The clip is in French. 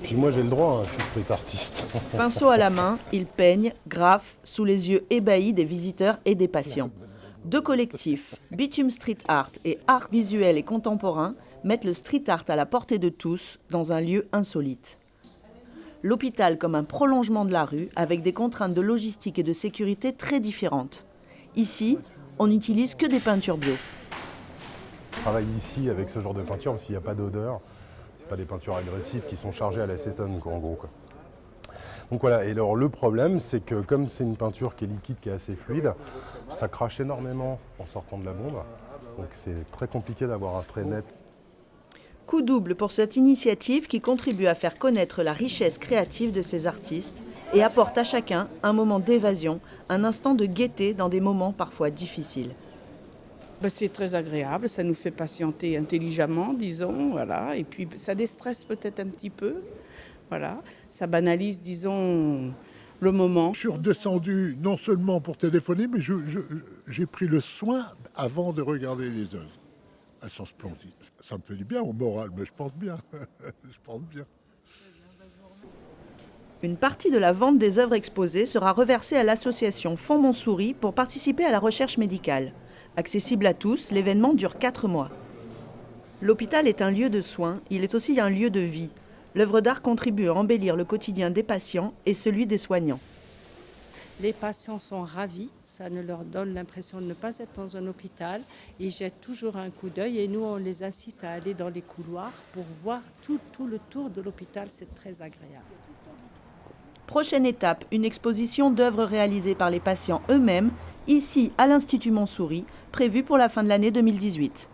Puis moi j'ai le droit, hein, je suis street artiste. Pinceau à la main, il peigne, graffe, sous les yeux ébahis des visiteurs et des patients. Deux collectifs, Bitume Street Art et Art visuel et contemporain, mettent le street art à la portée de tous, dans un lieu insolite. L'hôpital comme un prolongement de la rue, avec des contraintes de logistique et de sécurité très différentes. Ici, on n'utilise que des peintures bio. Je travaille ici avec ce genre de peinture parce qu'il n'y a pas d'odeur. C'est pas des peintures agressives qui sont chargées à l'acétone, quoi, en gros, quoi. Donc voilà, et alors le problème, c'est que comme c'est une peinture qui est liquide, qui est assez fluide, ça crache énormément en sortant de la bombe. Donc c'est très compliqué d'avoir un trait net. Coup double pour cette initiative qui contribue à faire connaître la richesse créative de ces artistes et apporte à chacun un moment d'évasion, un instant de gaieté dans des moments parfois difficiles. C'est très agréable, ça nous fait patienter intelligemment, disons, voilà. Et puis ça déstresse peut-être un petit peu, voilà. Ça banalise, disons, le moment. Je suis redescendu non seulement pour téléphoner, mais j'ai pris le soin avant de regarder les œuvres. Elles sont splendides. Ça me fait du bien au moral, mais je pense bien. Je pense bien. Une partie de la vente des œuvres exposées sera reversée à l'association Fonds Montsouris pour participer à la recherche médicale. Accessible à tous, l'événement dure 4 mois. L'hôpital est un lieu de soins, il est aussi un lieu de vie. L'œuvre d'art contribue à embellir le quotidien des patients et celui des soignants. Les patients sont ravis, ça ne leur donne l'impression de ne pas être dans un hôpital. Ils jettent toujours un coup d'œil et nous, on les incite à aller dans les couloirs pour voir tout le tour de l'hôpital, c'est très agréable. Prochaine étape, une exposition d'œuvres réalisées par les patients eux-mêmes, ici à l'Institut Montsouris, prévue pour la fin de l'année 2018.